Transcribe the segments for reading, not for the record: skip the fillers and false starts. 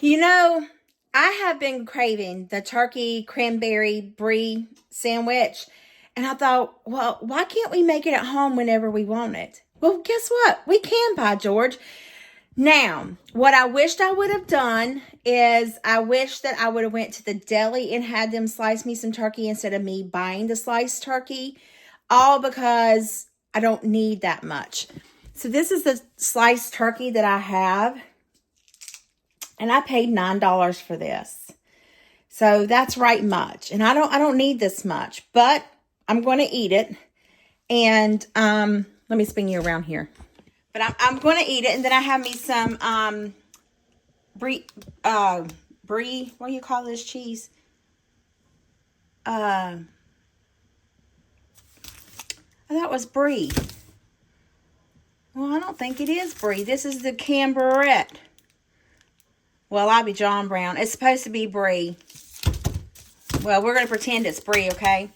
You know, I have been craving the turkey cranberry brie sandwich. And I thought, well, why can't we make it at home whenever we want it? Well, guess what? We can, by George. Now, what I wished I would have done is I wish that I would have went to the deli and had them slice me some turkey instead of me buying the sliced turkey. All because I don't need that much. So this is the sliced turkey that I have. And I paid $9 for this. So that's right much. And I don't need this much, but I'm going to eat it. And let me spin you around here. But I'm going to eat it. And then I have me some brie, what do you call this cheese? I thought it was brie. Well, I don't think it is brie. This is the Cranberry. Well, I'll be John Brown. It's supposed to be brie. Well, we're going to pretend it's brie, okay?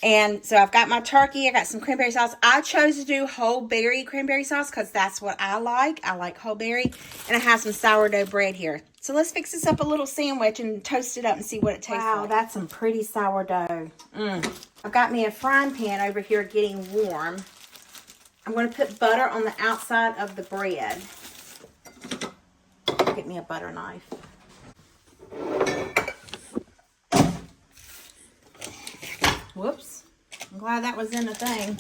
And so I've got my turkey. I got some cranberry sauce. I chose to do whole berry cranberry sauce because that's what I like. I like whole berry. And I have some sourdough bread here. So let's fix this up a little sandwich and toast it up and see what it tastes like. Wow, that's some pretty sourdough. I've got me a frying pan over here getting warm. I'm going to put butter on the outside of the bread. Get me a butter knife. Whoops. I'm glad that was in the thing.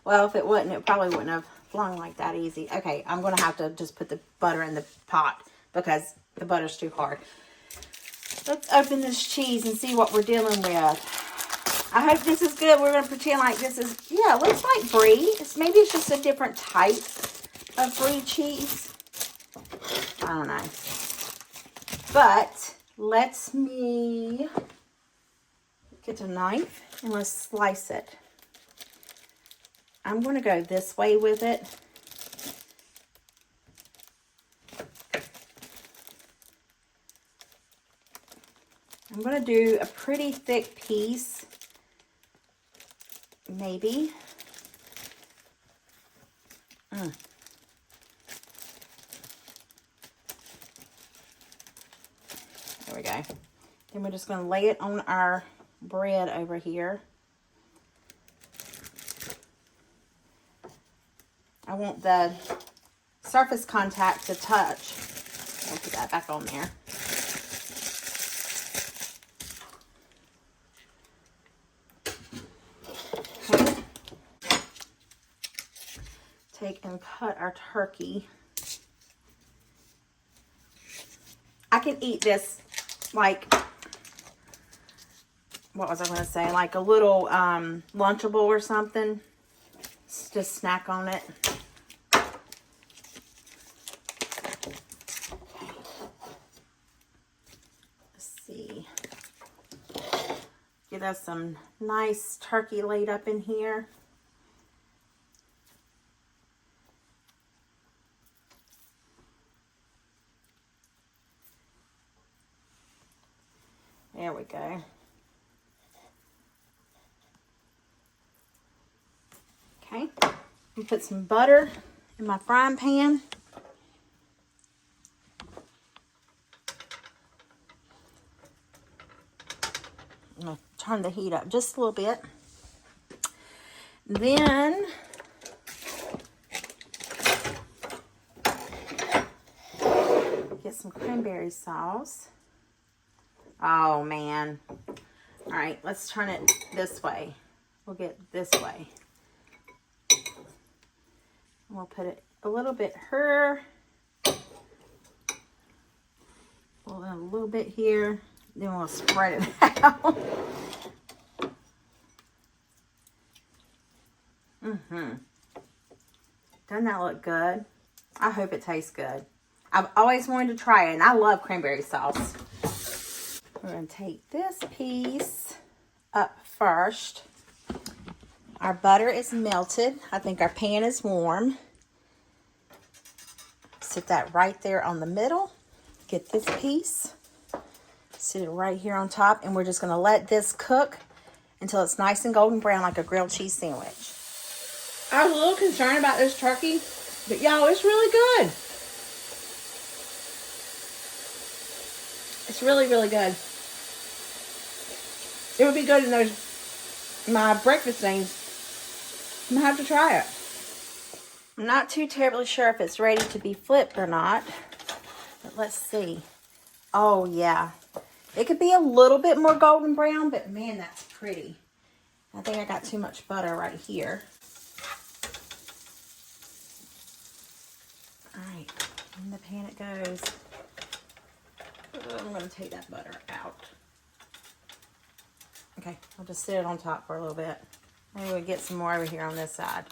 Well, if it wasn't, it probably wouldn't have flung like that easy. Okay, I'm going to have to just put the butter in the pot because the butter's too hard. Let's open this cheese and see what we're dealing with. I hope this is good. We're going to pretend like this is, yeah, it looks like brie. Maybe it's just a different type of brie cheese. I don't know. But let me get a knife and let's slice it. I'm going to go this way with it. I'm going to do a pretty thick piece. Maybe. There we go. Then we're just going to lay it on our bread over here. I want the surface contact to touch. I'll put that back on there. Okay. Take and cut our turkey. I can eat this like, what was I going to say? Like a little Lunchable or something. Just snack on it. Let's see. Get us some nice turkey laid up in here. There we go. Okay, I'm put some butter in my frying pan. I'm going to turn the heat up just a little bit. Then get some cranberry sauce. Oh, man. All right, let's turn it this way. We'll get this way. We'll put it a little bit here. A little bit here. Then we'll spread it out. Doesn't that look good? I hope it tastes good. I've always wanted to try it, and I love cranberry sauce. We're going to take this piece up first. Our butter is melted. I think our pan is warm. Sit that right there on the middle. Get this piece. Sit it right here on top. And we're just going to let this cook until it's nice and golden brown like a grilled cheese sandwich. I was a little concerned about this turkey, but y'all, it's really good. It's really, really good. It would be good in my breakfast things. I'm gonna have to try it. I'm not too terribly sure if it's ready to be flipped or not, but let's see. Oh yeah, it could be a little bit more golden brown, but man, that's pretty. I think I got too much butter right here. All right, in the pan it goes. I'm gonna take that butter out. Okay, I'll just sit it on top for a little bit. Maybe we'll get some more over here on this side.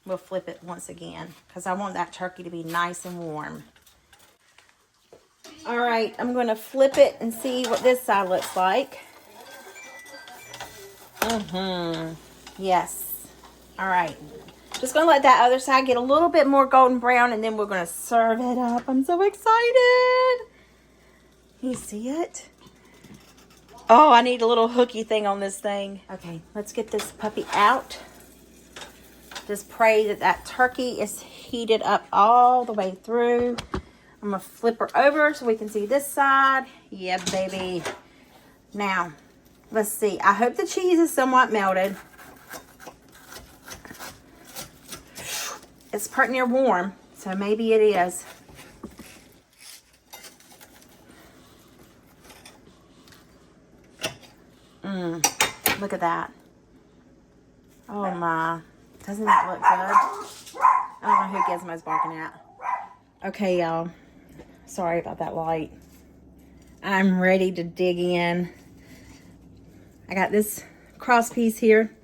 We'll flip it once again because I want that turkey to be nice and warm. All right, I'm going to flip it and see what this side looks like. Yes. All right. Just going to let that other side get a little bit more golden brown, and then we're going to serve it up. I'm so excited. Can you see it? Oh, I need a little hooky thing on this thing. Okay, let's get this puppy out. Just pray that that turkey is heated up all the way through. I'm going to flip her over so we can see this side. Yeah, baby. Now, let's see. I hope the cheese is somewhat melted. It's pretty near warm, so maybe it is. Look at that. Oh my. Doesn't that look good? I don't know who Gizmo's barking at. Okay, y'all. Sorry about that light. I'm ready to dig in. I got this cross piece here.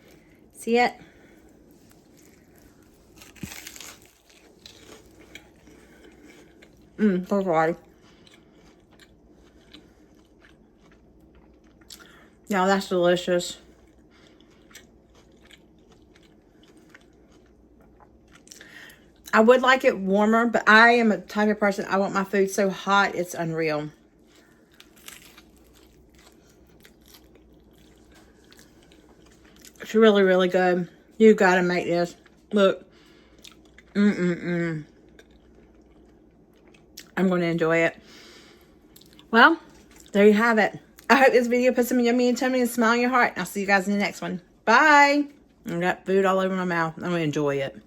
See it? So sorry. Y'all, that's delicious. I would like it warmer, but I am a type of person, I want my food so hot, it's unreal. It's really, really good. You gotta make this. Look. I'm going to enjoy it. Well, there you have it. I hope this video put some yummy and tummy and smile in your heart. I'll see you guys in the next one. Bye. I got food all over my mouth. I'm going to enjoy it.